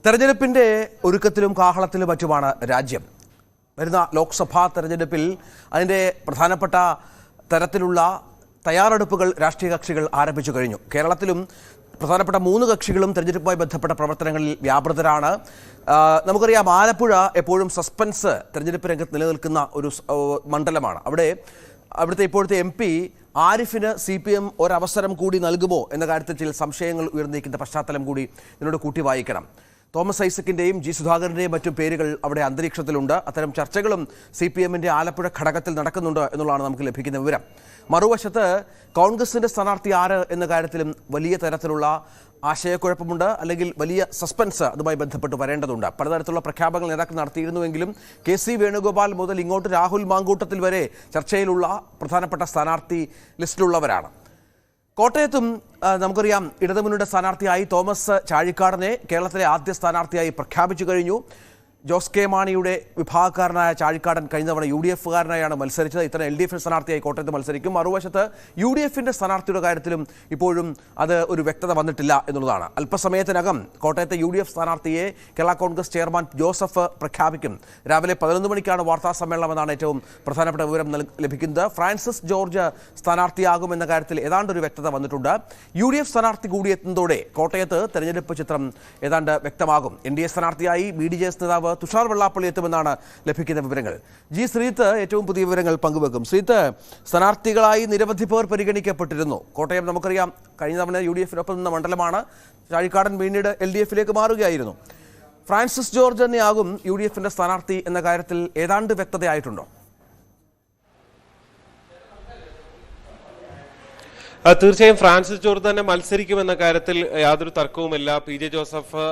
തെരഞ്ഞെടുപ്പിന്റെ ഒരുക്കത്തിലും കാഹളത്തിലും മറ്റുമാണ് രാജ്യം. വരുന്ന ലോക്സഭാ തെരഞ്ഞെടുപ്പിൽ അതിന്റെ പ്രധാനപ്പെട്ട തരത്തിലുള്ള തയ്യാറെടുപ്പുകൾ രാഷ്ട്രീയ കക്ഷികൾ ആരംഭിച്ചു കഴിഞ്ഞു. കേരളത്തിലും പ്രധാനപ്പെട്ട 3 കക്ഷികളും തെരഞ്ഞെടുപ്പുമായി ബന്ധപ്പെട്ട പ്രവർത്തനങ്ങളിൽ വ്യാപൃതരാണ്. നമുക്കറിയാം, ആലപ്പുഴ എപ്പോഴും സസ്പെൻസ് തെരഞ്ഞെടുപ്പ് രംഗത്ത് നിലനിൽക്കുന്ന ഒരു മണ്ഡലമാണ്. അവിടുത്തെ ഇപ്പോഴത്തെ MP ആരിഫിന് CPM ഒരവസരം കൂടി നൽകുമോ എന്ന കാര്യത്തിൽ ചില സംശയങ്ങൾ ഉയർന്നിരിക്കുന്ന പശ്ചാത്തലം കൂടി ഇതിനോട് കൂട്ടി വായിക്കണം. തോമസ് ഐസക്കിൻ്റെയും G സുധാകരൻ്റെയും മറ്റും പേരുകൾ അവിടെ അന്തരീക്ഷത്തിലുണ്ട്. അത്തരം ചർച്ചകളും CPMൻ്റെ ആലപ്പുഴ ഘടകത്തിൽ നടക്കുന്നുണ്ട് എന്നുള്ളതാണ് നമുക്ക് ലഭിക്കുന്ന വിവരം. മറുവശത്ത് കോൺഗ്രസിൻ്റെ സ്ഥാനാർത്ഥി ആര് എന്ന കാര്യത്തിലും വലിയ തരത്തിലുള്ള ആശയക്കുഴപ്പമുണ്ട്, അല്ലെങ്കിൽ വലിയ സസ്പെൻസ് അതുമായി ബന്ധപ്പെട്ട് വരേണ്ടതുണ്ട്. പലതരത്തിലുള്ള പ്രഖ്യാപനങ്ങൾ നേതാക്കൾ നടത്തിയിരുന്നുവെങ്കിലും KC വേണുഗോപാൽ മുതൽ ഇങ്ങോട്ട് രാഹുൽ മാങ്കൂട്ടത്തിൽ വരെ ചർച്ചയിലുള്ള പ്രധാനപ്പെട്ട സ്ഥാനാർത്ഥി ലിസ്റ്റിലുള്ളവരാണ്. കോട്ടയത്തും നമുക്കറിയാം, ഇടതുമുന്നണിയുടെ സ്ഥാനാർത്ഥിയായി തോമസ് ചാഴിക്കാടനെ കേരളത്തിലെ ആദ്യ സ്ഥാനാർത്ഥിയായി പ്രഖ്യാപിച്ചു കഴിഞ്ഞു. ജോസ് കെ മാണിയുടെ വിഭാഗക്കാരനായ ചാഴിക്കാടൻ കഴിഞ്ഞ തവണ UDF-കാരനായാണ് മത്സരിച്ചത്. ഇത്തരം LDF സ്ഥാനാർത്ഥിയായി കോട്ടയത്ത് മത്സരിക്കും. മറുവശത്ത് UDF-ന്റെ സ്ഥാനാർത്ഥിയുടെ കാര്യത്തിലും ഇപ്പോഴും അത് ഒരു വ്യക്തത വന്നിട്ടില്ല എന്നുള്ളതാണ്. അല്പസമയത്തിനകം കോട്ടയത്തെ UDF സ്ഥാനാർത്ഥിയെ കേരള കോൺഗ്രസ് ചെയർമാൻ ജോസഫ് പ്രഖ്യാപിക്കും. രാവിലെ 11 മണിക്കാണ് വാർത്താ സമ്മേളനം എന്നാണ് ഏറ്റവും പ്രധാനപ്പെട്ട വിവരം ലഭിക്കുന്നത്. ഫ്രാൻസിസ് ജോർജ് സ്ഥാനാർത്ഥിയാകുമെന്ന കാര്യത്തിൽ ഏതാണ്ടൊരു വ്യക്തത വന്നിട്ടുണ്ട്. UDF സ്ഥാനാർത്ഥി കൂടി എത്തുന്നതോടെ കോട്ടയത്ത് തെരഞ്ഞെടുപ്പ് ചിത്രം ഏതാണ്ട് വ്യക്തമാകും. NDA സ്ഥാനാർത്ഥിയായി BDJS നേതാവ് തുഷാർ വെള്ളാപ്പള്ളി എത്തുമെന്നാണ് ലഭിക്കുന്ന വിവരങ്ങൾ. ശ്രീത്ത് ഏറ്റവും പുതിയ വിവരങ്ങൾ പങ്കുവെക്കും. ശ്രീത്ത്, സ്ഥാനാർത്ഥികളായി നിരവധി പേർ പരിഗണിക്കപ്പെട്ടിരുന്നു. കോട്ടയം നമുക്കറിയാം, കഴിഞ്ഞ തവണ UDF-നൊപ്പം നിന്ന മണ്ഡലമാണ്. ചാഴിക്കാടൻ പിന്നീട് LDF-ലേക്ക് മാറുകയായിരുന്നു. ഫ്രാൻസിസ് ജോർജ് തന്നെയാകും UDF-ന്റെ സ്ഥാനാർത്ഥി എന്ന കാര്യത്തിൽ ഏതാണ്ട് വ്യക്തതയായിട്ടുണ്ടോ? തീർച്ചയായും ഫ്രാൻസിസ് ജോർജ് തന്നെ മത്സരിക്കുമെന്ന കാര്യത്തിൽ യാതൊരു തർക്കവുമില്ല. PJ ജോസഫ്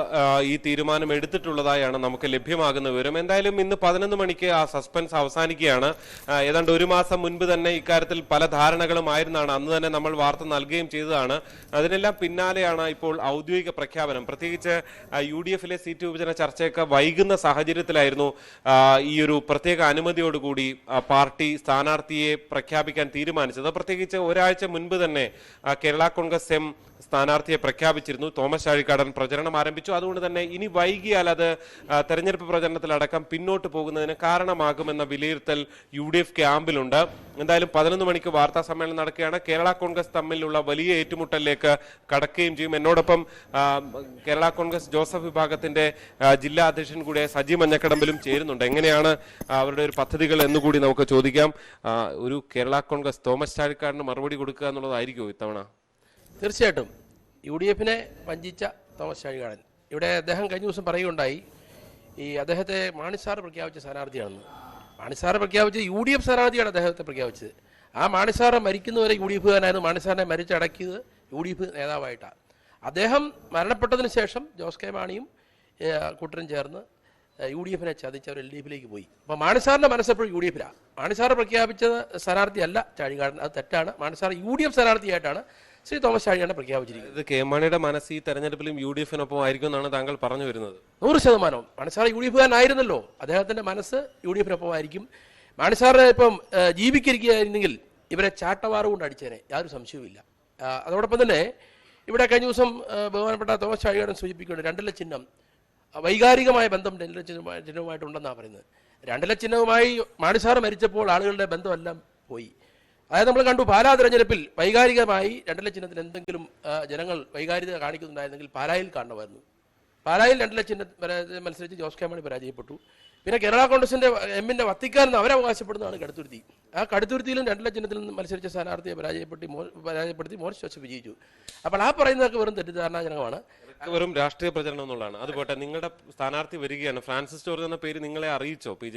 ഈ തീരുമാനം എടുത്തിട്ടുള്ളതായാണ് നമുക്ക് ലഭ്യമാകുന്ന വിവരം. എന്തായാലും ഇന്ന് 11 മണിക്ക് ആ സസ്പെൻസ് അവസാനിക്കുകയാണ്. ഏതാണ്ട് 1 മാസം മുൻപ് തന്നെ ഇക്കാര്യത്തിൽ പല ധാരണകളുമായിരുന്നാണ്. അന്ന് തന്നെ നമ്മൾ വാർത്ത നൽകുകയും ചെയ്തതാണ്. അതിനെല്ലാം പിന്നാലെയാണ് ഇപ്പോൾ ഔദ്യോഗിക പ്രഖ്യാപനം. പ്രത്യേകിച്ച് UDF-ലെ സീറ്റ് വിഭജന ചർച്ചയൊക്കെ വൈകുന്ന സാഹചര്യത്തിലായിരുന്നു ഈ ഒരു പ്രത്യേക അനുമതിയോടുകൂടി പാർട്ടി സ്ഥാനാർത്ഥിയെ പ്രഖ്യാപിക്കാൻ തീരുമാനിച്ചത്. പ്രത്യേകിച്ച് ഒരാഴ്ച മുൻപ് തന്നെ കേരള കോൺഗ്രസ് M സ്ഥാനാർത്ഥിയെ പ്രഖ്യാപിച്ചിരുന്നു. തോമസ് ചാഴിക്കാടൻ പ്രചരണം ആരംഭിച്ചു. അതുകൊണ്ട് തന്നെ ഇനി വൈകിയാൽ അത് തെരഞ്ഞെടുപ്പ് പ്രചരണത്തിലടക്കം പിന്നോട്ട് പോകുന്നതിന് കാരണമാകുമെന്ന വിലയിരുത്തൽ UDF ക്യാമ്പിലുണ്ട്. എന്തായാലും 11 മണിക്ക് വാർത്താ സമ്മേളനം നടക്കുകയാണ്. കേരള കോൺഗ്രസ് തമ്മിലുള്ള വലിയ ഏറ്റുമുട്ടലിലേക്ക് കടക്കുകയും ചെയ്യും. എന്നോടൊപ്പം കേരള കോൺഗ്രസ് ജോസഫ് വിഭാഗത്തിന്റെ ജില്ലാ അധ്യക്ഷൻ കൂടിയ സജി മഞ്ഞക്കടമ്പിലും ചേരുന്നുണ്ട്. എങ്ങനെയാണ് അവരുടെ ഒരു പദ്ധതികൾ എന്നുകൂടി നമുക്ക് ചോദിക്കാം. ഒരു കേരള കോൺഗ്രസ് തോമസ് ചാഴിക്കാടന് മറുപടി കൊടുക്കുക എന്നുള്ളതായിരിക്കുമോ ഇത്തവണ? തീർച്ചയായിട്ടും UDF-നെ വഞ്ചിച്ച തോമസ് ചാഴിക്കാടൻ, ഇവിടെ അദ്ദേഹം കഴിഞ്ഞ ദിവസം പറയുകയുണ്ടായി, ഈ അദ്ദേഹത്തെ മാണിസാർ പ്രഖ്യാപിച്ച സ്ഥാനാർത്ഥിയാണെന്ന്. മാണിസാർ പ്രഖ്യാപിച്ചത് UDF സ്ഥാനാർത്ഥിയാണ് അദ്ദേഹത്തെ പ്രഖ്യാപിച്ചത്. ആ മാണിസാറ് മരിക്കുന്നവരെ UDF-കാരനായിരുന്നു. മാണിസാറിനെ മരിച്ചടക്കിയത് UDF നേതാവായിട്ടാണ്. അദ്ദേഹം മരണപ്പെട്ടതിന് ശേഷം ജോസ് കെ മാണിയും കൂട്ടരും ചേർന്ന് UDF-നെ ചതിച്ച് അവർ LDF-ലേക്ക് പോയി. അപ്പോൾ മാണിസാറിൻ്റെ മനസ്സെപ്പോഴും UDF-ലാണ്. മാണിസാർ പ്രഖ്യാപിച്ചത് സ്ഥാനാർത്ഥിയല്ല ചാഴിക്കാടൻ, അത് തെറ്റാണ്. മാണിസാർ UDF സ്ഥാനാർത്ഥിയായിട്ടാണ് ശ്രീ തോമസ് ചാഴിക്കാടനെ പ്രഖ്യാപിച്ചിരിക്കുന്നത്. കെ മാണിയുടെ മനസ്സ് ഈ തെരഞ്ഞെടുപ്പിലും UDF-നൊപ്പം ആയിരിക്കും എന്നാണ് താങ്കൾ പറഞ്ഞു വരുന്നത്? 100%. മാണിസാർ UDF-കാരനായിരുന്നല്ലോ. അദ്ദേഹത്തിൻ്റെ മനസ്സ് UDF-നൊപ്പം ആയിരിക്കും. മാണിസാറിനെ ഇപ്പം ജീവിച്ചിരിക്കുകയായിരുന്നെങ്കിൽ ഇവരെ ചാട്ടവാറ് കൊണ്ട് അടിച്ചേനെ, യാതൊരു സംശയവുമില്ല. അതോടൊപ്പം തന്നെ ഇവിടെ കഴിഞ്ഞ ദിവസം ബഹുമാനപ്പെട്ട തോമസ് ചാഴിക്കാടൻ സൂചിപ്പിക്കുന്നുണ്ട്, 2 ചിഹ്നം വൈകാരികമായ ബന്ധം 2 ചിഹ്നവുമായിട്ടുണ്ടെന്നാണ് പറയുന്നത്. 2 ചിഹ്നവുമായി മാണിസാർ മരിച്ചപ്പോൾ ആളുകളുടെ ബന്ധമെല്ലാം പോയി. അതായത് നമ്മൾ കണ്ടു, പാലാ തെരഞ്ഞെടുപ്പിൽ വൈകാരികമായി 2 ചിഹ്നത്തിന് എന്തെങ്കിലും ജനങ്ങൾ വൈകാരികത കാണിക്കുന്നുണ്ടായിരുന്നെങ്കിൽ പാലായിൽ കാണണമായിരുന്നു. പാലായിൽ 2 ചിഹ്നം മത്സരിച്ച് ജോസ് കെ മാണി പരാജയപ്പെട്ടു. പിന്നെ കേരള കോൺഗ്രസിന്റെ M-ന്റെ വത്തിക്കാരെന്ന് അവരവകാശപ്പെടുന്നതാണ് കടുത്തുരുത്തി. ആ കടുത്തുരുത്തിയിലും 2 ചിഹ്നത്തിൽ നിന്ന് മത്സരിച്ച സ്ഥാനാർത്ഥിയെ പരാജയപ്പെടുത്തി മോറിസ് ജോസഫ് വിജയിച്ചു. അപ്പോൾ ആ പറയുന്നതൊക്കെ വെറും തെറ്റിദ്ധാരണാജനകമാണ്, വെറും രാഷ്ട്രീയ പ്രചരണം എന്നുള്ളതാണ്. അതുപോട്ടെ, നിങ്ങളുടെ സ്ഥാനാർത്ഥി വരികയാണ്. ഫ്രാൻസിസ് ജോർജ് എന്ന പേര് നിങ്ങളെ അറിയിച്ചോ? PJ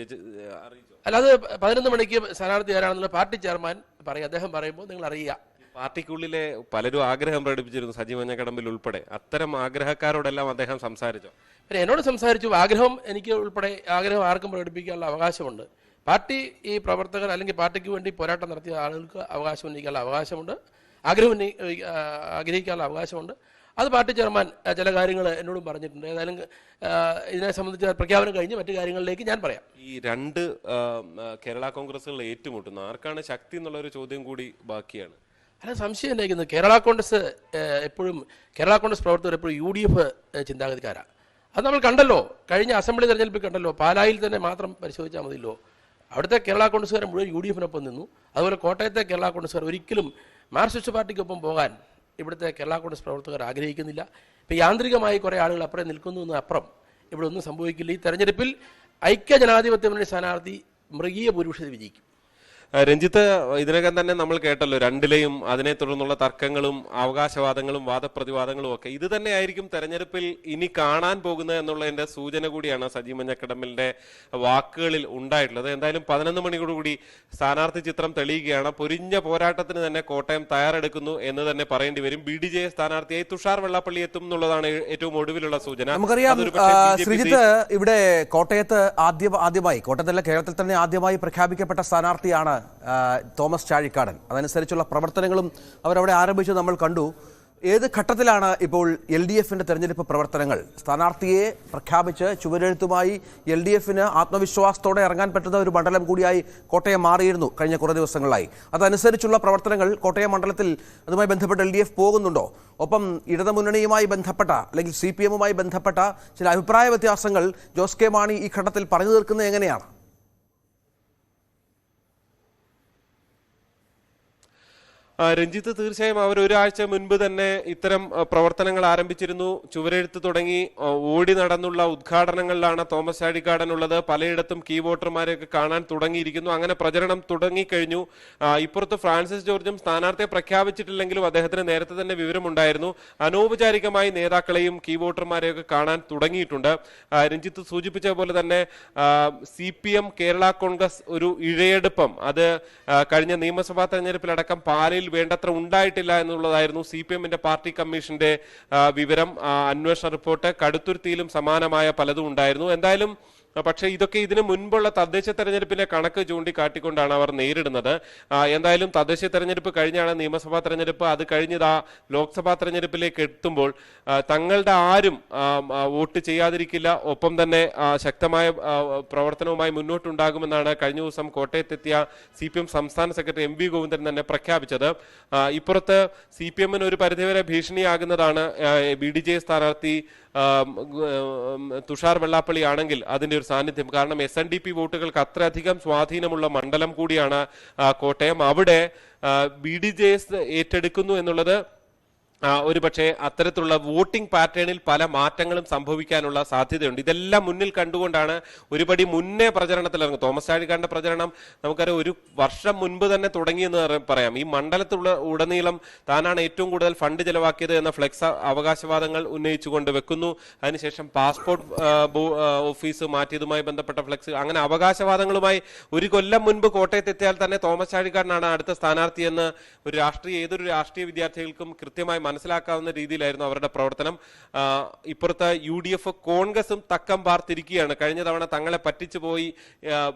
അറിയിച്ചോ? അല്ലാതെ 11 മണിക്ക് സ്ഥാനാർത്ഥി ആരാണെന്നുള്ള പാർട്ടി ചെയർമാൻ പറയും. അദ്ദേഹം പറയുമ്പോൾ നിങ്ങൾ അറിയുക. പാർട്ടിക്കുള്ളിലെ പലരും ആഗ്രഹം പ്രകടിപ്പിച്ചിരുന്നു, സജി മഞ്ഞക്കടമ്പിൽ ഉൾപ്പെടെ. അത്തരം ആഗ്രഹക്കാരോടെല്ലാം അദ്ദേഹം സംസാരിച്ചോ? പിന്നെ എന്നോട് സംസാരിച്ചു. ആഗ്രഹം എനിക്ക് ഉൾപ്പെടെ ആഗ്രഹം ആർക്കും പ്രകടിപ്പിക്കാനുള്ള അവകാശമുണ്ട്. പാർട്ടി ഈ പ്രവർത്തകർ അല്ലെങ്കിൽ പാർട്ടിക്ക് വേണ്ടി പോരാട്ടം നടത്തിയ ആളുകൾക്ക് അവകാശം ഉന്നയിക്കാനുള്ള അവകാശമുണ്ട്, ആഗ്രഹിക്കാനുള്ള അവകാശമുണ്ട്. അത് പാർട്ടി ചെയർമാൻ ചില കാര്യങ്ങൾ എന്നോടും പറഞ്ഞിട്ടുണ്ട്. ഏതായാലും ഇതിനെ സംബന്ധിച്ച് പ്രഖ്യാപനം കഴിഞ്ഞ് മറ്റു കാര്യങ്ങളിലേക്ക് ഞാൻ പറയാം. ഈ 2 കേരള കോൺഗ്രസുകൾ ഏറ്റുമുട്ടുന്നു, ആർക്കാണ് ശക്തി എന്നുള്ളൊരു ചോദ്യം കൂടി ബാക്കിയാണ്. അല്ല, സംശയം ഉണ്ടായിരിക്കുന്നത് കേരള കോൺഗ്രസ് പ്രവർത്തകർ എപ്പോഴും UDF ചിന്താഗതിക്കാരാണ്. അത് നമ്മൾ കണ്ടല്ലോ, കഴിഞ്ഞ അസംബ്ലി തെരഞ്ഞെടുപ്പിൽ കണ്ടല്ലോ. പാലായിൽ തന്നെ മാത്രം പരിശോധിച്ചാൽ മതിയല്ലോ. അവിടുത്തെ കേരള കോൺഗ്രസ്സുകാർ മുഴുവൻ UDF-നൊപ്പം നിന്നു. അതുപോലെ കോട്ടയത്തെ കേരള കോൺഗ്രസ്സുകാർ ഒരിക്കലും മാർക്സിസ്റ്റ് പാർട്ടിക്കൊപ്പം പോകാൻ ഇവിടുത്തെ കേരള കോൺഗ്രസ് പ്രവർത്തകർ ആഗ്രഹിക്കുന്നില്ല. ഇപ്പം യാന്ത്രികമായി കുറേ ആളുകൾ അപ്പുറം നിൽക്കുന്നു എന്നപ്പുറം ഇവിടെ ഒന്നും സംഭവിക്കില്ല. ഈ തെരഞ്ഞെടുപ്പിൽ ഐക്യ ജനാധിപത്യ മുന്നണി സ്ഥാനാർത്ഥി മൃഗീയ ഭൂരിപക്ഷത്തിൽ വിജയിക്കും. രഞ്ജിത്ത്, ഇതിനകം തന്നെ നമ്മൾ കേട്ടല്ലോ രണ്ടിലെയും അതിനെ തുടർന്നുള്ള തർക്കങ്ങളും അവകാശവാദങ്ങളും വാദപ്രതിവാദങ്ങളും ഒക്കെ ഇത് തന്നെയായിരിക്കും തെരഞ്ഞെടുപ്പിൽ ഇനി കാണാൻ പോകുന്നത് എന്നുള്ളതിന്റെ സൂചന കൂടിയാണ് സജി മഞ്ഞക്കടമ്പലിന്റെ വാക്കുകളിൽ ഉണ്ടായിട്ടുള്ളത്. എന്തായാലും 11 മണിയോടുകൂടി സ്ഥാനാർത്ഥി ചിത്രം തെളിയുകയാണ്. പൊരിഞ്ഞ പോരാട്ടത്തിന് തന്നെ കോട്ടയം തയ്യാറെടുക്കുന്നു എന്ന് തന്നെ പറയേണ്ടി വരും. BDJ സ്ഥാനാർത്ഥിയായി തുഷാർ വെള്ളാപ്പള്ളി എത്തും എന്നുള്ളതാണ് ഏറ്റവും ഒടുവിലുള്ള സൂചന. നമുക്കറിയാം ശ്രീജിത്ത്, ഇവിടെ കോട്ടയത്ത് ആദ്യമായി കോട്ടയത്തല്ല കേരളത്തിൽ തന്നെ ആദ്യമായി പ്രഖ്യാപിക്കപ്പെട്ട സ്ഥാനാർത്ഥിയാണ് തോമസ് ചാഴിക്കാടൻ. അതനുസരിച്ചുള്ള പ്രവർത്തനങ്ങളും അവരവിടെ ആരംഭിച്ചു നമ്മൾ കണ്ടു. ഏത് ഘട്ടത്തിലാണ് ഇപ്പോൾ LDF-ന്റെ തെരഞ്ഞെടുപ്പ് പ്രവർത്തനങ്ങൾ? സ്ഥാനാർത്ഥിയെ പ്രഖ്യാപിച്ച് ചുവരെഴുത്തുമായി LDF-ന് ആത്മവിശ്വാസത്തോടെ ഇറങ്ങാൻ പറ്റുന്ന ഒരു മണ്ഡലം കൂടിയായി കോട്ടയം മാറിയിരുന്നു കഴിഞ്ഞ കുറേ ദിവസങ്ങളായി. അതനുസരിച്ചുള്ള പ്രവർത്തനങ്ങൾ കോട്ടയം മണ്ഡലത്തിൽ അതുമായി ബന്ധപ്പെട്ട് LDF പോകുന്നുണ്ടോ? ഒപ്പം ഇടതുമുന്നണിയുമായി ബന്ധപ്പെട്ട അല്ലെങ്കിൽ CPM-മായി ബന്ധപ്പെട്ട ചില അഭിപ്രായ വ്യത്യാസങ്ങൾ ജോസ് കെ മാണി ഈ ഘട്ടത്തിൽ പറഞ്ഞു തീർക്കുന്നത് എങ്ങനെയാണ്? രഞ്ജിത്ത്, തീർച്ചയായും അവർ ഒരാഴ്ച മുൻപ് തന്നെ ഇത്തരം പ്രവർത്തനങ്ങൾ ആരംഭിച്ചിരുന്നു. ചുവരെഴുത്ത് തുടങ്ങി ഓടി നടന്നുള്ള ഉദ്ഘാടനങ്ങളിലാണ് തോമസ് ചാഴിക്കാടൻ ഉള്ളത്. പലയിടത്തും കീ വോട്ടർമാരെയൊക്കെ കാണാൻ തുടങ്ങിയിരിക്കുന്നു. അങ്ങനെ പ്രചരണം തുടങ്ങിക്കഴിഞ്ഞു. ഇപ്പുറത്ത് ഫ്രാൻസിസ് ജോർജും സ്ഥാനാർത്ഥിയെ പ്രഖ്യാപിച്ചിട്ടില്ലെങ്കിലും അദ്ദേഹത്തിന് നേരത്തെ തന്നെ വിവരമുണ്ടായിരുന്നു. അനൗപചാരികമായി നേതാക്കളെയും കീ വോട്ടർമാരെയൊക്കെ കാണാൻ തുടങ്ങിയിട്ടുണ്ട്. രഞ്ജിത്ത് സൂചിപ്പിച്ച പോലെ തന്നെ CPM കേരള കോൺഗ്രസ് ഒരു ഇഴയെടുപ്പം അത് കഴിഞ്ഞ നിയമസഭാ തെരഞ്ഞെടുപ്പിലടക്കം പാലയിൽ വേണ്ടത്ര ഉണ്ടായിട്ടില്ല എന്നുള്ളതായിരുന്നു CPM-ന്റെ പാർട്ടി കമ്മീഷന്റെ വിവരം. അന്വേഷണ റിപ്പോർട്ട് കടുത്തുരുത്തിയിലും സമാനമായ പലതും ഉണ്ടായിരുന്നു. എന്തായാലും പക്ഷേ ഇതൊക്കെ ഇതിനു മുൻപുള്ള തദ്ദേശ തെരഞ്ഞെടുപ്പിന്റെ കണക്ക് ചൂണ്ടിക്കാട്ടിക്കൊണ്ടാണ് അവർ നേരിടുന്നത്. എന്തായാലും തദ്ദേശ തെരഞ്ഞെടുപ്പ് കഴിഞ്ഞാണ് നിയമസഭാ തെരഞ്ഞെടുപ്പ്. അത് കഴിഞ്ഞതാ ലോക്സഭാ തെരഞ്ഞെടുപ്പിലേക്ക് എത്തുമ്പോൾ തങ്ങളുടെ ആരും വോട്ട് ചെയ്യാതിരിക്കില്ല, ഒപ്പം തന്നെ ശക്തമായ പ്രവർത്തനവുമായി മുന്നോട്ടുണ്ടാകുമെന്നാണ് കഴിഞ്ഞ ദിവസം കോട്ടയത്തെത്തിയ CPM സംസ്ഥാന സെക്രട്ടറി MV ഗോവിന്ദൻ തന്നെ പ്രഖ്യാപിച്ചത്. ഇപ്പുറത്ത് CPM-ന് ഒരു പരിധിവരെ ഭീഷണിയാകുന്നതാണ് BDJ സ്ഥാനാർത്ഥി തുഷാർ വെള്ളാപ്പള്ളി ആണെങ്കിൽ അതിന്റെ ഒരു സാന്നിധ്യം. കാരണം SNDP വോട്ടുകൾക്ക് അത്രയധികം സ്വാധീനമുള്ള മണ്ഡലം കൂടിയാണ് കോട്ടയം. അവിടെ BDJs ഏറ്റെടുക്കുന്നു എന്നുള്ളത് ഒരു പക്ഷേ അത്തരത്തിലുള്ള വോട്ടിംഗ് പാറ്റേണിൽ പല മാറ്റങ്ങളും സംഭവിക്കാനുള്ള സാധ്യതയുണ്ട്. ഇതെല്ലാം മുന്നിൽ കണ്ടുകൊണ്ടാണ് ഒരുപടി മുന്നേ പ്രചരണത്തിലിറങ്ങും. തോമസ് ചാഴിക്കാടന്റെ പ്രചരണം നമുക്കറിയാം, ഒരു വർഷം മുൻപ് തന്നെ തുടങ്ങിയെന്ന് പറയാം. ഈ മണ്ഡലത്തിലുള്ള ഉടനീളം താനാണ് ഏറ്റവും കൂടുതൽ ഫണ്ട് ചെലവാക്കിയത് എന്ന ഫ്ലെക്സ് അവകാശവാദങ്ങൾ ഉന്നയിച്ചുകൊണ്ട് വെക്കുന്നു. അതിനുശേഷം പാസ്പോർട്ട് ഓഫീസ് മാറ്റിയതുമായി ബന്ധപ്പെട്ട ഫ്ലെക്സ്, അങ്ങനെ അവകാശവാദങ്ങളുമായി ഒരു കൊല്ലം മുൻപ് കോട്ടയത്തെത്തിയാൽ തന്നെ തോമസ് ചാഴിക്കാടനാണ് അടുത്ത സ്ഥാനാർത്ഥിയെന്ന് ഏതൊരു രാഷ്ട്രീയ വിദ്യാർത്ഥികൾക്കും കൃത്യമായി മനസ്സിലാക്കാവുന്ന രീതിയിലായിരുന്നു അവരുടെ പ്രവർത്തനം. ഇപ്പുറത്ത് UDF കോൺഗ്രസും തക്കം പാർത്തിരിക്കുകയാണ്. കഴിഞ്ഞ തവണ തങ്ങളെ പറ്റിച്ചു പോയി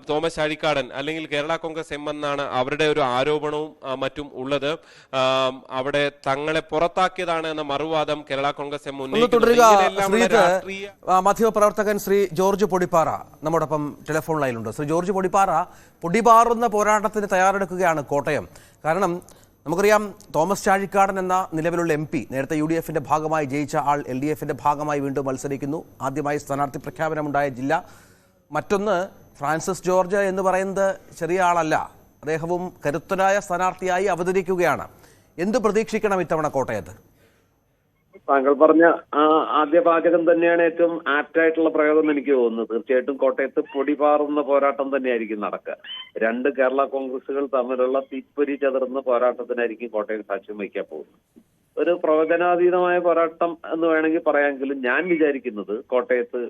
തോമസ് ചാഴിക്കാടൻ അല്ലെങ്കിൽ കേരള കോൺഗ്രസ് M എന്നാണ് അവരുടെ ഒരു ആരോപണവും മറ്റും ഉള്ളത്. അവിടെ തങ്ങളെ പുറത്താക്കിയതാണ് എന്ന മറുവാദം കേരള കോൺഗ്രസ് M മാധ്യമപ്രവർത്തകൻ ശ്രീ ജോർജ് പൊടിപ്പാറ നമ്മോടൊപ്പം ടെലിഫോൺ ലൈനിലുണ്ട്. ശ്രീ ജോർജ് പൊടിപ്പാറ, പൊടിപാറുന്ന പോരാട്ടത്തിന് തയ്യാറെടുക്കുകയാണ് കോട്ടയം. കാരണം നമുക്കറിയാം, തോമസ് ചാഴിക്കാടൻ എന്ന നിലവിലുള്ള MP നേരത്തെ UDF-ന്റെ ഭാഗമായി ജയിച്ച ആൾ LDF-ന്റെ ഭാഗമായി വീണ്ടും മത്സരിക്കുന്നു. ആദ്യമായി സ്ഥാനാർത്ഥി പ്രഖ്യാപനമുണ്ടായ ജില്ല. മറ്റൊന്ന് ഫ്രാൻസിസ് ജോർജ് എന്ന് പറയുന്നത് ചെറിയ ആളല്ല. അദ്ദേഹവും കരുത്തനായ സ്ഥാനാർത്ഥിയായി അവതരിക്കുകയാണ്. എന്ത് പ്രതീക്ഷിക്കണം ഇത്തവണ കോട്ടയത്ത്? താങ്കൾ പറഞ്ഞ ആദ്യ പാചകം തന്നെയാണ് ഏറ്റവും ആപ്റ്റായിട്ടുള്ള പ്രയോഗം എനിക്ക് തോന്നുന്നത്. തീർച്ചയായിട്ടും കോട്ടയത്ത് പൊടിപാറുന്ന പോരാട്ടം തന്നെയായിരിക്കും നടക്കുക. രണ്ട് കേരള കോൺഗ്രസുകൾ തമ്മിലുള്ള തീപ്പൊരി ചതറുന്ന പോരാട്ടത്തിനായിരിക്കും കോട്ടയം സാക്ഷ്യം വഹിക്കാൻ പോകുന്നത്. ഒരു പ്രവചനാതീതമായ പോരാട്ടം എന്ന് വേണമെങ്കിൽ പറയാമെങ്കിലും ഞാൻ വിചാരിക്കുന്നത് കോട്ടയത്ത്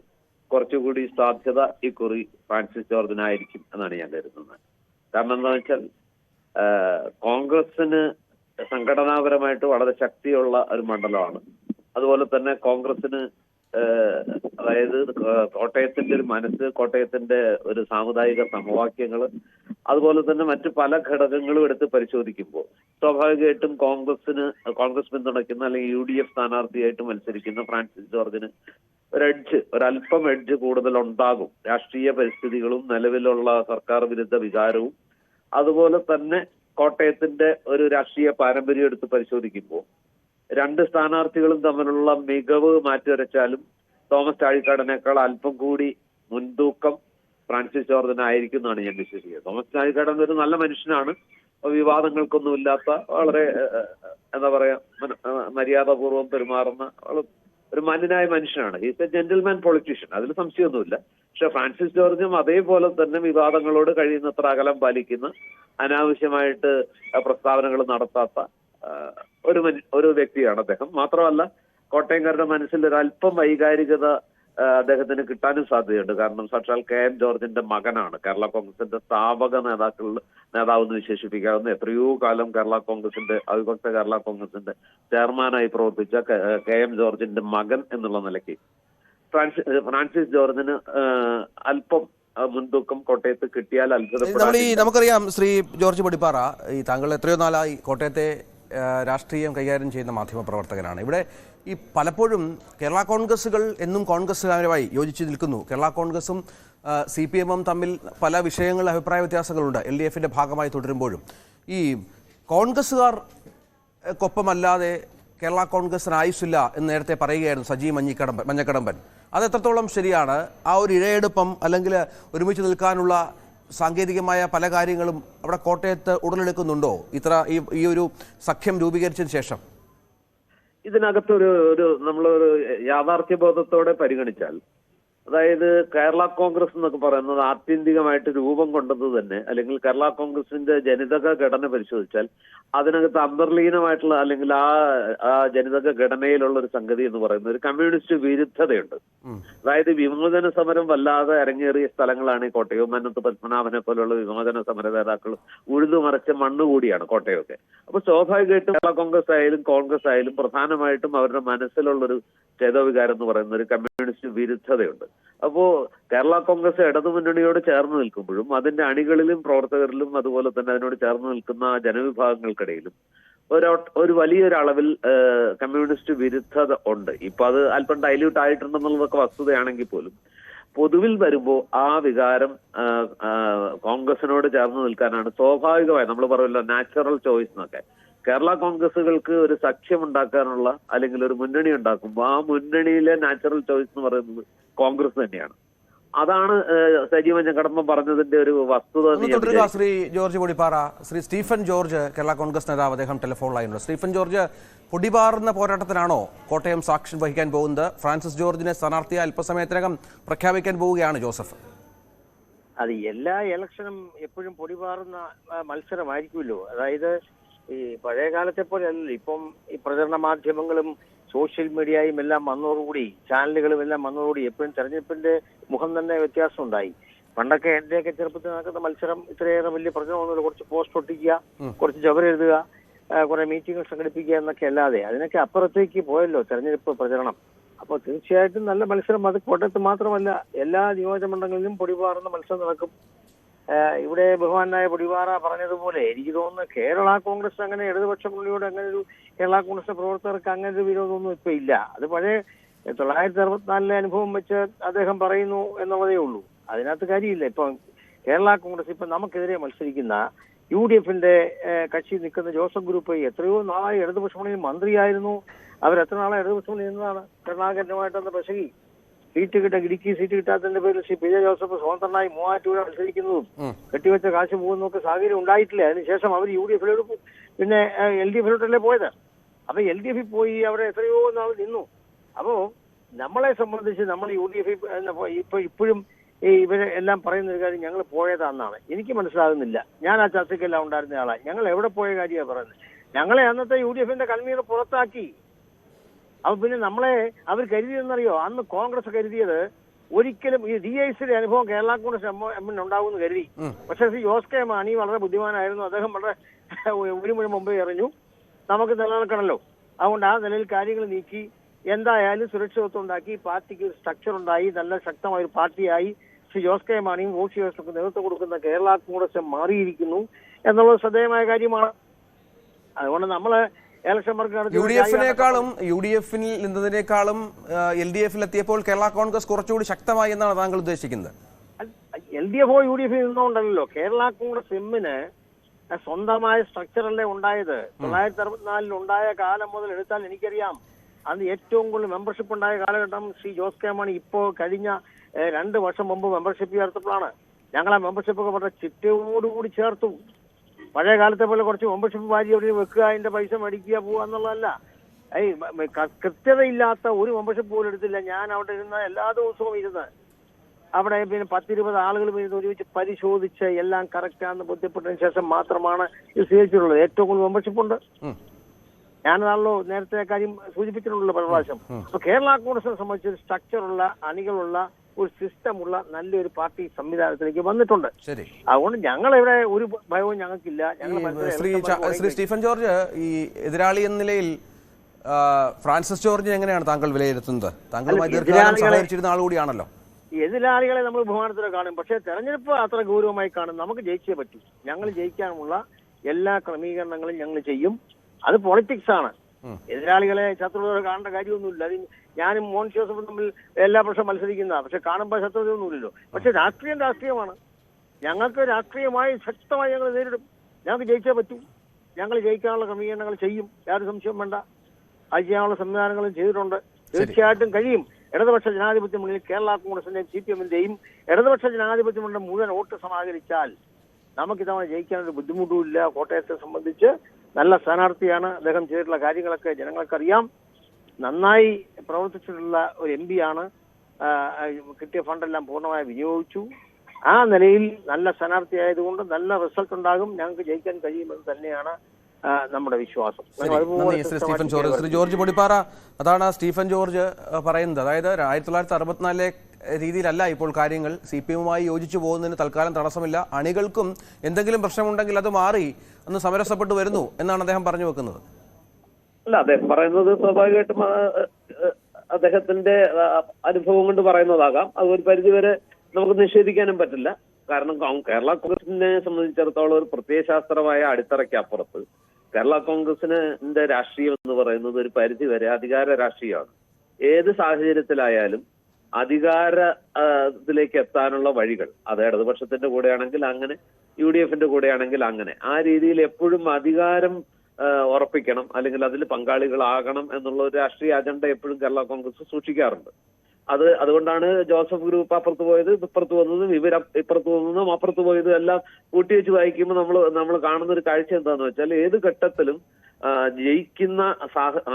കുറച്ചുകൂടി സാധ്യത ഇക്കുറി ഫ്രാൻസിസ് ജോർജിനായിരിക്കും എന്നാണ് ഞാൻ കരുതുന്നത്. കാരണം എന്താണെന്ന് വെച്ചാൽ കോൺഗ്രസിന് സംഘടനാപരമായിട്ട് വളരെ ശക്തിയുള്ള ഒരു മണ്ഡലമാണ്. അതുപോലെ തന്നെ കോൺഗ്രസിന് അതായത് കോട്ടയത്തിന്റെ ഒരു മനസ്സ്, കോട്ടയത്തിന്റെ ഒരു സാമുദായിക സമവാക്യങ്ങൾ, അതുപോലെ തന്നെ മറ്റു പല ഘടകങ്ങളും എടുത്ത് പരിശോധിക്കുമ്പോൾ സ്വാഭാവികമായിട്ടും കോൺഗ്രസ് പിന്തുണയ്ക്കുന്ന അല്ലെങ്കിൽ UDF സ്ഥാനാർത്ഥിയായിട്ട് മത്സരിക്കുന്ന ഫ്രാൻസിസ് ജോർജിന് ഒരല്പം എഡ്ജ് കൂടുതൽ ഉണ്ടാകും. രാഷ്ട്രീയ പരിസ്ഥിതികളും നിലവിലുള്ള സർക്കാർ വിരുദ്ധ വികാരവും അതുപോലെ തന്നെ കോട്ടയത്തിന്റെ ഒരു രാഷ്ട്രീയ പാരമ്പര്യം എടുത്ത് പരിശോധിക്കുമ്പോൾ രണ്ട് സ്ഥാനാർത്ഥികളും തമ്മിലുള്ള മികവ് മാറ്റിവരച്ചാലും തോമസ് ചാഴിക്കാടനേക്കാൾ അല്പം കൂടി മുൻതൂക്കം ഫ്രാൻസിസ് ജോർജിനായിരിക്കും എന്നാണ് ഞാൻ വിശ്വസിക്കുന്നത്. തോമസ് ചാഴിക്കാടൻ ഒരു നല്ല മനുഷ്യനാണ്, വിവാദങ്ങൾക്കൊന്നുമില്ലാത്ത വളരെ എന്താ പറയാ മര്യാദപൂർവ്വം പെരുമാറുന്ന ഒരു മാന്യനായ മനുഷ്യനാണ്. ഹീസ് എ ജെന്റിൽമാൻ പൊളിറ്റീഷ്യൻ, അതിൽ സംശയമൊന്നുമില്ല. പക്ഷെ ഫ്രാൻസിസ് ജോർജും അതേപോലെ തന്നെ വിവാദങ്ങളോട് കഴിയുന്നത്ര അകലം പാലിക്കുന്ന, അനാവശ്യമായിട്ട് പ്രസ്താവനകൾ നടത്താത്ത ഒരു വ്യക്തിയാണ് അദ്ദേഹം. മാത്രമല്ല കോട്ടയംകാരുടെ മനസ്സിൽ ഒരല്പം വൈകാരികത അദ്ദേഹത്തിന് കിട്ടാനും സാധ്യതയുണ്ട്. കാരണം സാക്ഷാൽ KM ജോർജിന്റെ മകനാണ്. കേരള കോൺഗ്രസിന്റെ സ്ഥാപക നേതാവെന്ന് വിശേഷിപ്പിക്കാവുന്ന, എത്രയോ കാലം കേരള കോൺഗ്രസിന്റെ അവിഭക്ത കേരള കോൺഗ്രസിന്റെ ചെയർമാനായി പ്രവർത്തിച്ച KM ജോർജിന്റെ മകൻ എന്നുള്ള നിലയ്ക്ക് ഫ്രാൻസിസ് ജോർജിന് അല്പം മുൻതൂക്കം കോട്ടയത്ത് കിട്ടിയാൽ അത്ഭുതപ്പെടാൻ. നമുക്കറിയാം ശ്രീ ജോർജ് പൊടിപ്പാറ, ഈ താങ്കൾ എത്രയോ നാളായി കോട്ടയത്തെ രാഷ്ട്രീയം കൈകാര്യം ചെയ്യുന്ന മാധ്യമപ്രവർത്തകനാണ്. ഇവിടെ ഈ പലപ്പോഴും കേരള കോൺഗ്രസുകൾ എന്നും കോൺഗ്രസ്സുകാരുമായി യോജിച്ച് നിൽക്കുന്നു. കേരള കോൺഗ്രസും CPM-ഉം തമ്മിൽ പല വിഷയങ്ങളിൽ അഭിപ്രായ വ്യത്യാസങ്ങളുണ്ട്. LDF-ന്റെ ഭാഗമായി തുടരുമ്പോഴും ഈ കോൺഗ്രസ്സുകാർക്കൊപ്പമല്ലാതെ കേരള കോൺഗ്രസിന് ആയുസ്സില്ല എന്ന് നേരത്തെ പറയുകയായിരുന്നു സജി മഞ്ഞക്കടമ്പൻ. അത് എത്രത്തോളം ശരിയാണ്? ആ ഒരു ഇഴയെടുപ്പം അല്ലെങ്കിൽ ഒരുമിച്ച് നിൽക്കാനുള്ള സാങ്കേതികമായ പല കാര്യങ്ങളും അവിടെ കോട്ടയത്ത് ഉടലെടുക്കുന്നുണ്ടോ ഈ ഒരു സഖ്യം രൂപീകരിച്ചതിന് ശേഷം? ഇതിനകത്തൊരു നമ്മളൊരു യാഥാർത്ഥ്യബോധത്തോടെ പരിഗണിച്ചാൽ, അതായത് കേരള കോൺഗ്രസ് എന്നൊക്കെ പറയുന്നത് ആത്യന്തികമായിട്ട് രൂപം കൊണ്ടത് തന്നെ, അല്ലെങ്കിൽ കേരള കോൺഗ്രസിന്റെ ജനിതക ഘടന പരിശോധിച്ചാൽ അതിനകത്ത് അന്തർലീനമായിട്ടുള്ള അല്ലെങ്കിൽ ആ ജനിതക ഘടനയിലുള്ള ഒരു സംഗതി എന്ന് പറയുന്നത് ഒരു കമ്മ്യൂണിസ്റ്റ് വിരുദ്ധതയുണ്ട്. അതായത് വിമോചന സമരം വല്ലാതെ അരങ്ങേറിയ സ്ഥലങ്ങളാണ് ഈ കോട്ടയവും. മന്നത്ത് പത്മനാഭനെ പോലുള്ള വിമോചന സമര നേതാക്കൾ ഉഴുതുമറച്ച മണ്ണുകൂടിയാണ് കോട്ടയമൊക്കെ. അപ്പൊ സ്വാഭാവികമായിട്ടും കേരള കോൺഗ്രസ് ആയാലും പ്രധാനമായിട്ടും അവരുടെ മനസ്സിലുള്ളൊരു ചേതോവികാരം എന്ന് പറയുന്ന ഒരു കമ്മ്യൂണിസ്റ്റ് വിരുദ്ധതയുണ്ട്. അപ്പോ കേരള കോൺഗ്രസ് ഇടതുമുന്നണിയോട് ചേർന്ന് നിൽക്കുമ്പോഴും അതിന്റെ അണികളിലും പ്രവർത്തകരിലും അതുപോലെ തന്നെ അതിനോട് ചേർന്ന് നിൽക്കുന്ന ജനവിഭാഗങ്ങൾക്കിടയിലും ഒരു വലിയൊരളവിൽ കമ്മ്യൂണിസ്റ്റ് വിരുദ്ധത ഉണ്ട്. ഇപ്പൊ അത് അല്പം ഡൈല്യൂട്ട് ആയിട്ടുണ്ടെന്നുള്ളതൊക്കെ വസ്തുതയാണെങ്കിൽ പോലും പൊതുവിൽ വരുമ്പോൾ ആ വികാരം കോൺഗ്രസിനോട് ചേർന്ന് നിൽക്കാനാണ് സ്വാഭാവികമായി. നമ്മൾ പറയുമല്ലോ നാച്ചുറൽ ചോയ്സ് എന്നൊക്കെ. കേരള കോൺഗ്രസുകൾക്ക് ഒരു സഖ്യം ഉണ്ടാക്കാനുള്ള അല്ലെങ്കിൽ ഒരു മുന്നണി ഉണ്ടാക്കുമ്പോൾ ആ മുന്നണിയിലെ നാച്ചുറൽ ചോയ്സ് എന്ന് പറയുന്നത് കോൺഗ്രസ് തന്നെയാണ്. അതാണ് സജി മഞ്ഞക്കടമ്പൻ പറഞ്ഞതിന്റെ ഒരു വസ്തുത. Shri George Podippara, Shri Stephen George Kerala Congress നേതാവ്, അദ്ദേഹം ടെലിഫോൺ ലൈനുണ്ട്. സ്റ്റീഫൻ ജോർജ്, പൊടിപാറുന്ന പോരാട്ടത്തിനാണോ കോട്ടയം സാക്ഷ്യം വഹിക്കാൻ പോകുന്നത്? ഫ്രാൻസിസ് ജോർജിനെ സ്ഥാനാർത്ഥിയെ അല്പസമയത്തിനകം പ്രഖ്യാപിക്കാൻ പോവുകയാണ് ജോസഫ്. അത് എല്ലാ ഇലക്ഷനും എപ്പോഴും പൊടിപാറുന്ന മത്സരമായിരിക്കുമല്ലോ. അതായത് ഈ പഴയ കാലത്തെ പോലെ അല്ലല്ലോ. ഇപ്പം ഈ പ്രചരണ മാധ്യമങ്ങളും സോഷ്യൽ മീഡിയയും എല്ലാം വന്നതോടുകൂടി, ചാനലുകളും എല്ലാം വന്നതോടുകൂടി എപ്പോഴും തെരഞ്ഞെടുപ്പിന്റെ മുഖം തന്നെ വ്യത്യാസം ഉണ്ടായി. പണ്ടൊക്കെ എന്റെയൊക്കെ ചെറുപ്പത്തിൽ നടക്കുന്ന മത്സരം ഇത്രയേറെ വലിയ പ്രചരണമൊന്നുമില്ല. കുറച്ച് പോസ്റ്റ് ഒട്ടിക്കുക, കുറച്ച് ചവരെഴുതുക, കുറെ മീറ്റിംഗുകൾ സംഘടിപ്പിക്കുക എന്നൊക്കെ അല്ലാതെ അതിനൊക്കെ അപ്പുറത്തേക്ക് പോയല്ലോ തെരഞ്ഞെടുപ്പ് പ്രചരണം. അപ്പോൾ തീർച്ചയായിട്ടും നല്ല മത്സരം. അത് കോട്ടയത്ത് മാത്രമല്ല, എല്ലാ നിയോജകമണ്ഡലങ്ങളിലും പൊടിപാറുന്ന മത്സരം നടക്കും. ഇവിടെ ബഹുമാനായ പൊടിപാറ പറഞ്ഞതുപോലെ എനിക്ക് തോന്നുന്നു കേരള കോൺഗ്രസ് അങ്ങനെ ഇടതുപക്ഷ മുന്നണിയോട് അങ്ങനെ ഒരു കേരള കോൺഗ്രസ് പ്രവർത്തകർക്ക് അങ്ങനെ ഒരു വിരോധമൊന്നും ഇപ്പൊ ഇല്ല. അത് പഴയ 1964 അനുഭവം വെച്ച് അദ്ദേഹം പറയുന്നു എന്നുള്ളതേ ഉള്ളൂ. അതിനകത്ത് കാര്യമില്ല. ഇപ്പൊ കേരള കോൺഗ്രസ് ഇപ്പൊ നമുക്കെതിരെ മത്സരിക്കുന്ന UDF-ന്റെ കക്ഷി നിൽക്കുന്ന ജോസഫ് ഗ്രൂപ്പ് എത്രയോ നാളായി ഇടതുപക്ഷ മുന്നണിയിൽ മന്ത്രിയായിരുന്നു. അവരെത്ര നാളെ ഇടതുപക്ഷ മുന്നണി എന്നതാണ് കരുണാകരനുമായിട്ടൊന്ന് പ്രസംഗി ഇടുക്കി സീറ്റ് കിട്ടാത്തതിന്റെ പേരിൽ ശ്രീ PJ ജോസഫ് സ്വതന്ത്രനായി മൂവാറ്റുപുഴ മത്സരിക്കുന്നതും കെട്ടിവെച്ച കാശ് പോകുന്നതൊക്കെ സാഹചര്യം ഉണ്ടായിട്ടില്ല. അതിനുശേഷം അവർ UDF-ലോട്ട് പിന്നെ LDF-ലോട്ടല്ലേ പോയത്. അപ്പൊ LDF പോയി അവിടെ എത്രയോ നാൾ നിന്നു. അപ്പോ നമ്മളെ സംബന്ധിച്ച് നമ്മൾ UDF ഇപ്പോഴും ഇവരെ എല്ലാം പറയുന്ന ഒരു കാര്യം ഞങ്ങൾ പോയതാണെന്നാണ് എനിക്ക് മനസ്സിലാകുന്നില്ല. ഞാൻ ആ ചർച്ചയ്ക്കെല്ലാം ഉണ്ടായിരുന്ന ആളാണ്. ഞങ്ങൾ എവിടെ പോയ കാര്യമാണ് പറയുന്നത്? ഞങ്ങളെ അന്നത്തെ UDF-ന്റെ കൺവീനർ പുറത്താക്കി. അപ്പൊ പിന്നെ നമ്മളെ അവർ കരുതിയെന്നറിയോ? അന്ന് കോൺഗ്രസ് കരുതിയത് ഒരിക്കലും ഈ DIC-യുടെ അനുഭവം കേരള കോൺഗ്രസ് എമ്മിന് ഉണ്ടാവുമെന്ന് കരുതി. പക്ഷേ ശ്രീ ജോസ് കെ മാണി വളരെ ബുദ്ധിമാനായിരുന്നു. അദ്ദേഹം വളരെ ഒരു മുഴ മുമ്പേ എറിഞ്ഞു, നമുക്ക് നിലനിൽക്കണമല്ലോ, അതുകൊണ്ട് ആ നിലയിൽ കാര്യങ്ങൾ നീക്കി എന്തായാലും സുരക്ഷിതത്വം ഉണ്ടാക്കി, പാർട്ടിക്ക് ഒരു സ്ട്രക്ചർ ഉണ്ടായി, നല്ല ശക്തമായ ഒരു പാർട്ടിയായി ശ്രീ ജോസ് കെ മാണിയും റോഷി ജോസഫും നേതൃത്വം കൊടുക്കുന്ന കേരള കോൺഗ്രസ് മാറിയിരിക്കുന്നു എന്നുള്ളത് ശ്രദ്ധേയമായ കാര്യമാണ്. അതുകൊണ്ട് നമ്മള് UDF-ൽ നിന്നതിനേക്കാളും LDF-ൽ എത്തിയപ്പോൾ കേരള കോൺഗ്രസ് കുറച്ചുകൂടി ശക്തമായി എന്നാണ് താങ്കൾ ഉദ്ദേശിക്കുന്നത്? LDF UDF നിന്നുകൊണ്ടല്ലോ. കേരള കോൺഗ്രസ് എമ്മിന് സ്വന്തമായ സ്ട്രക്ചറല്ലേ ഉണ്ടായത്. 1964 ഉണ്ടായ കാലം മുതൽ എടുത്താൽ എനിക്കറിയാം അന്ന് ഏറ്റവും കൂടുതൽ മെമ്പർഷിപ്പ് ഉണ്ടായ കാലഘട്ടം ശ്രീ ജോസ് കെ മാണി ഇപ്പോൾ കഴിഞ്ഞ 2 വർഷം മുമ്പ് മെമ്പർഷിപ്പ് ചേർത്തപ്പോഴാണ്. ഞങ്ങൾ ആ മെമ്പർഷിപ്പ് ഒക്കെ വളരെ ചിട്ടയോടുകൂടി ചേർത്തു. പഴയ കാലത്തെ പോലെ കുറച്ച് മെമ്പർഷിപ്പ് വാരി എവിടെ വെക്കുക, അതിന്റെ പൈസ മേടിക്കുക, പോവുക എന്നുള്ളതല്ല. കൃത്യതയില്ലാത്ത ഒരു മെമ്പർഷിപ്പ് പോലും എടുത്തില്ല. ഞാൻ അവിടെ ഇരുന്ന് എല്ലാ ദിവസവും ഇരുന്ന് അവിടെ പിന്നെ 10-20 ആളുകൾ ഇരുന്ന് ഒരുമിച്ച് പരിശോധിച്ച് എല്ലാം കറക്റ്റാണെന്ന് ബോധ്യപ്പെട്ടതിന് ശേഷം മാത്രമാണ് ഇത് സ്വീകരിച്ചിട്ടുള്ളത്. ഏറ്റവും കൂടുതൽ മെമ്പർഷിപ്പ് ഉണ്ട്. ഞാനതാണല്ലോ നേരത്തെ കാര്യം സൂചിപ്പിച്ചിട്ടുണ്ടല്ലോ പല പ്രാവശ്യം. അപ്പൊ കേരള കോൺഗ്രസിനെ സംബന്ധിച്ച് ഒരു സ്ട്രക്ചറുള്ള, അണികളുള്ള, ഒരു സിസ്റ്റമുള്ള നല്ലൊരു പാർട്ടി സംവിധാനത്തിലേക്ക് വന്നിട്ടുണ്ട്. അതുകൊണ്ട് ഞങ്ങൾ ഇവിടെ ഒരു ഭയവും ഞങ്ങൾക്കില്ല. ശ്രീ സ്റ്റീഫൻ ജോർജ്, ഈ എതിരാളി എന്ന നിലയിൽ ഫ്രാൻസിസ് ജോർജിനെ എങ്ങനെയാണ് താങ്കൾ വിലയിരുത്തുന്നത്? താങ്കളുമായി ദീർഘകാലം സഹകരിച്ചിരുന്ന ആൾ കൂടിയാണല്ലോ. എതിരാളികളെ നമ്മൾ ബഹുമാനത്തോടെ കാണും, പക്ഷേ തെരഞ്ഞെടുപ്പ് അത്ര ഗൗരവമായി കാണും. നമുക്ക് ജയിച്ചേ പറ്റൂ. ഞങ്ങൾ ജയിക്കാനുള്ള എല്ലാ ക്രമീകരണങ്ങളും ഞങ്ങൾ ചെയ്യും. അത് പൊളിറ്റിക്സ് ആണ്. എതിരാളികളെ ശത്രുതയോടെ കാണേണ്ട കാര്യമൊന്നുമില്ല. അത് ഞാനും മോൻ ജോസഫും തമ്മിൽ എല്ലാ വർഷവും മത്സരിക്കുന്ന, പക്ഷെ കാണുമ്പോൾ ശത്രുതയൊന്നുമില്ലല്ലോ. പക്ഷെ രാഷ്ട്രീയമാണ്. ഞങ്ങൾക്ക് രാഷ്ട്രീയമായി ശക്തമായി ഞങ്ങൾ നേരിടും. ഞങ്ങൾക്ക് ജയിച്ചേ പറ്റൂ. ഞങ്ങൾ ജയിക്കാനുള്ള ക്രമീകരണങ്ങൾ ചെയ്യും, യാതൊരു സംശയവും വേണ്ട. അത് ചെയ്യാനുള്ള സംവിധാനങ്ങളും ചെയ്തിട്ടുണ്ട്. തീർച്ചയായിട്ടും കഴിയും. ഇടതുപക്ഷ ജനാധിപത്യ മുന്നിൽ കേരള കോൺഗ്രസിന്റെയും CPM-ന്റെയും ഇടതുപക്ഷ ജനാധിപത്യ മുന്നിൽ മുഴുവൻ വോട്ട് സമാഹരിച്ചാൽ നമുക്കിതവണ ജയിക്കാനൊരു ബുദ്ധിമുട്ടുമില്ല. കോട്ടയത്തെ സംബന്ധിച്ച് നല്ല സ്ഥാനാർത്ഥിയാണ്. അദ്ദേഹം ചെയ്തിട്ടുള്ള കാര്യങ്ങളൊക്കെ ജനങ്ങൾക്കറിയാം. നന്നായി പ്രവർത്തിച്ചിട്ടുള്ള ഒരു MP ആണ്. കിട്ടിയ ഫണ്ടെല്ലാം പൂർണ്ണമായി വിനിയോഗിച്ചു. ആ നിലയിൽ നല്ല സ്ഥാനാർത്ഥിയായതുകൊണ്ട് നല്ല റിസൾട്ട് ഉണ്ടാകും. ഞങ്ങൾക്ക് ജയിക്കാൻ കഴിയുമെന്ന് തന്നെയാണ് നമ്മുടെ വിശ്വാസം. Stephen George, Shri George Podippara, അതാണ് സ്റ്റീഫൻ ജോർജ് പറയുന്നത്. അതായത് 1964 രീതിയിലല്ല ഇപ്പോൾ കാര്യങ്ങൾ. CPM-മായി യോജിച്ചു പോകുന്നതിന് തൽക്കാലം തടസ്സമില്ല. അണികൾക്കും എന്തെങ്കിലും പ്രശ്നമുണ്ടെങ്കിൽ അത് മാറി ഒന്ന് സമരസപ്പെട്ടു വരുന്നു എന്നാണ് അദ്ദേഹം പറഞ്ഞു വെക്കുന്നത്. അല്ല, അദ്ദേഹം പറയുന്നത് സ്വാഭാവികമായിട്ടും അദ്ദേഹത്തിന്റെ അനുഭവം കൊണ്ട് പറയുന്നതാകാം. അത് ഒരു പരിധിവരെ നമുക്ക് നിഷേധിക്കാനും പറ്റില്ല. കാരണം കേരള കോൺഗ്രസിനെ സംബന്ധിച്ചിടത്തോളം ഒരു പ്രത്യയശാസ്ത്രമായ അടിത്തറയ്ക്ക് അപ്പുറത്ത് കേരള കോൺഗ്രസിന്റെ രാഷ്ട്രീയം എന്ന് പറയുന്നത് ഒരു പരിധിവരെ അധികാര രാഷ്ട്രീയമാണ്. ഏത് സാഹചര്യത്തിലായാലും അധികാരത്തിലേക്ക് എത്താനുള്ള വഴികൾ, അത് ഇടതുപക്ഷത്തിന്റെ കൂടെയാണെങ്കിൽ അങ്ങനെ, UDF-ന്റെ കൂടെയാണെങ്കിൽ അങ്ങനെ, ആ രീതിയിൽ എപ്പോഴും അധികാരം ഉറപ്പിക്കണം, അല്ലെങ്കിൽ അതിൽ പങ്കാളികളാകണം എന്നുള്ള ഒരു രാഷ്ട്രീയ അജണ്ട എപ്പോഴും കേരള കോൺഗ്രസ് സൂക്ഷിക്കാറുണ്ട്. അതുകൊണ്ടാണ് ജോസഫ് ഗ്രൂപ്പ് അപ്പുറത്ത് പോയത്, ഇപ്പുറത്ത് വന്നതും, ഇപ്പുറത്ത് വന്നതും അപ്പുറത്ത് പോയതും എല്ലാം കൂട്ടിവെച്ച് വായിക്കുമ്പോൾ നമ്മൾ കാണുന്ന ഒരു കാഴ്ച എന്താന്ന് വെച്ചാൽ ഏത് ഘട്ടത്തിലും ജയിക്കുന്ന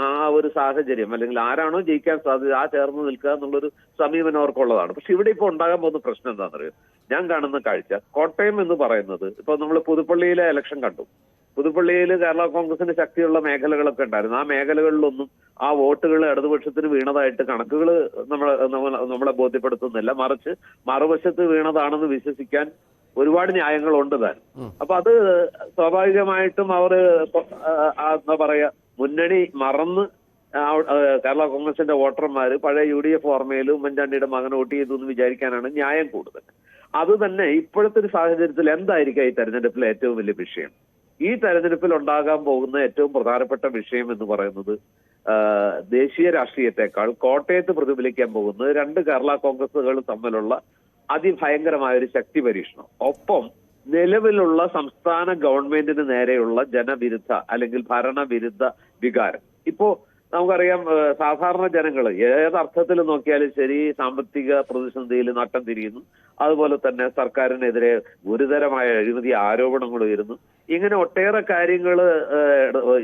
ആ ഒരു സാഹചര്യം, അല്ലെങ്കിൽ ആരാണോ ജയിക്കാൻ സാധ്യത ആ ചേർന്ന് നിൽക്കുക എന്നുള്ളൊരു സമീപനം അവർക്കുള്ളതാണ്. പക്ഷെ ഇവിടെ ഇപ്പോൾ ഉണ്ടാകാൻ പോകുന്ന പ്രശ്നം എന്താണെന്നറിയോ? ഞാൻ കാണുന്ന കാഴ്ച, കോട്ടയം എന്ന് പറയുന്നത്, ഇപ്പൊ നമ്മൾ പുതുപ്പള്ളിയിലെ ഇലക്ഷൻ കണ്ടു. പുതുപ്പള്ളിയിൽ കേരള കോൺഗ്രസിന് ശക്തിയുള്ള മേഖലകളൊക്കെ ഉണ്ടായിരുന്നു. ആ മേഖലകളിലൊന്നും ആ വോട്ടുകൾ ഇടതുപക്ഷത്തിന് വീണതായിട്ട് കണക്കുകൾ നമ്മളെ ബോധ്യപ്പെടുത്തുന്നില്ല. മറിച്ച് മറുവശത്ത് വീണതാണെന്ന് വിശ്വസിക്കാൻ ഒരുപാട് ന്യായങ്ങളുണ്ട് താൻ. അപ്പൊ അത് സ്വാഭാവികമായിട്ടും അവർ എന്താ പറയാ, മുന്നണി മറന്ന് കേരള കോൺഗ്രസിന്റെ വോട്ടർമാര് പഴയ UDF ഓർമ്മയിൽ ഉമ്മൻചാണ്ടിയുടെ മകൻ വോട്ട് ചെയ്തു എന്ന് വിചാരിക്കാനാണ് ന്യായം കൂടുതൽ. അത് തന്നെ ഇപ്പോഴത്തെ ഒരു സാഹചര്യത്തിൽ എന്തായിരിക്കാം ഈ തെരഞ്ഞെടുപ്പിലെ ഏറ്റവും വലിയ വിഷയം? ഈ തെരഞ്ഞെടുപ്പിൽ ഉണ്ടാകാൻ പോകുന്ന ഏറ്റവും പ്രധാനപ്പെട്ട വിഷയം എന്ന് പറയുന്നത് ദേശീയ രാഷ്ട്രീയത്തെക്കാൾ കോട്ടയത്ത് പ്രതിഫലിക്കാൻ പോകുന്നത് 2 കേരള കോൺഗ്രസുകൾ തമ്മിലുള്ള അതിഭയങ്കരമായ ഒരു ശക്തി പരീക്ഷണം. ഒപ്പം നിലവിലുള്ള സംസ്ഥാന ഗവൺമെന്റിന് നേരെയുള്ള ജനവിരുദ്ധ അല്ലെങ്കിൽ ഭരണവിരുദ്ധ വികാരം. ഇപ്പോ നമുക്കറിയാം, സാധാരണ ജനങ്ങൾ ഏതർത്ഥത്തിൽ നോക്കിയാലും ശരി സാമ്പത്തിക പ്രതിസന്ധിയിൽ നട്ടം തിരിയുന്നു. അതുപോലെ തന്നെ സർക്കാരിനെതിരെ ഗുരുതരമായ അഴിമതി ആരോപണങ്ങൾ ഉയരുന്നു. ഇങ്ങനെ ഒട്ടേറെ കാര്യങ്ങൾ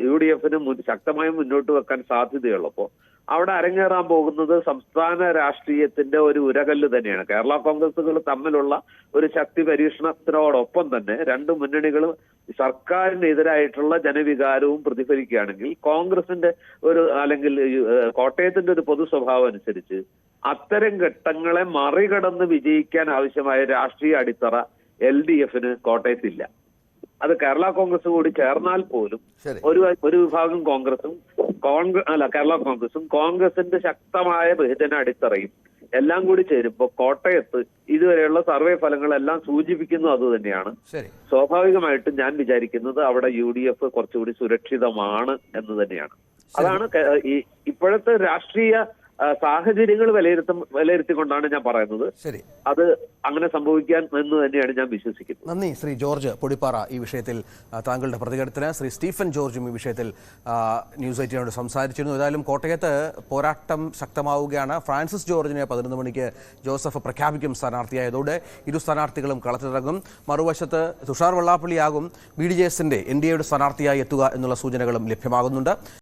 UDF-ന് ശക്തമായി മുന്നോട്ട് വെക്കാൻ സാധ്യതയുള്ളപ്പോ അവിടെ അരങ്ങേറാൻ പോകുന്നത് സംസ്ഥാന രാഷ്ട്രീയത്തിന്റെ ഒരു ഉരകല്ല് തന്നെയാണ്. കേരള കോൺഗ്രസുകൾ തമ്മിലുള്ള ഒരു ശക്തി പരീക്ഷണത്തിനോടൊപ്പം തന്നെ 2 മുന്നണികളും സർക്കാരിനെതിരായിട്ടുള്ള ജനവികാരവും പ്രതിഫലിക്കുകയാണെങ്കിൽ കോൺഗ്രസിന്റെ ഒരു, അല്ലെങ്കിൽ കോട്ടയത്തിന്റെ ഒരു പൊതു സ്വഭാവം അനുസരിച്ച് അത്തരം ഘട്ടങ്ങളെ മറികടന്ന് വിജയിക്കാൻ ആവശ്യമായ രാഷ്ട്രീയ അടിത്തറ LDF-ന് കോട്ടയത്തില്ല. അത് കേരള കോൺഗ്രസ് കൂടി ചേർന്നാൽ പോലും ഒരു വിഭാഗം കോൺഗ്രസും കേരള കോൺഗ്രസും കോൺഗ്രസിന്റെ ശക്തമായ ബഹുജന അടിത്തറയും എല്ലാം കൂടി ചേരുമ്പോൾ കോട്ടയത്ത് ഇതുവരെയുള്ള സർവേ ഫലങ്ങളെല്ലാം സൂചിപ്പിക്കുന്നു അത് തന്നെയാണ്. സ്വാഭാവികമായിട്ടും ഞാൻ വിചാരിക്കുന്നത് അവിടെ UDF കുറച്ചുകൂടി സുരക്ഷിതമാണ് എന്ന് തന്നെയാണ്. അതാണ് ഈ ഇപ്പോഴത്തെ രാഷ്ട്രീയ സാഹചര്യങ്ങൾ വിലയിരുത്തിക്കൊണ്ടാണ് ഞാൻ പറയുന്നത്. ശരി, അത് അങ്ങനെ സംഭവിക്കാൻ എന്ന് തന്നെയാണ് ഞാൻ വിശ്വസിക്കുന്നത്. നന്ദി ശ്രീ ജോർജ് പൊടിപ്പാറ ഈ വിഷയത്തിൽ താങ്കളുടെ പ്രതികരണത്തിന്. ശ്രീ സ്റ്റീഫൻ ജോർജും ഈ വിഷയത്തിൽ ന്യൂസ് 18നോട് സംസാരിച്ചിരുന്നു. ഏതായാലും കോട്ടയത്ത് പോരാട്ടം ശക്തമാവുകയാണ്. ഫ്രാൻസിസ് ജോർജിനെ 11 മണിക്ക് ജോസഫ് പ്രഖ്യാപിക്കും സ്ഥാനാർത്ഥിയായതോടെ ഇരു സ്ഥാനാർത്ഥികളും കളത്തിലിറങ്ങും. മറുവശത്ത് തുഷാർ വെള്ളാപ്പള്ളിയാകും BDJSന്റെ NDAയുടെ സ്ഥാനാർത്ഥിയായി എത്തുക എന്നുള്ള സൂചനകളും ലഭ്യമാകുന്നുണ്ട്.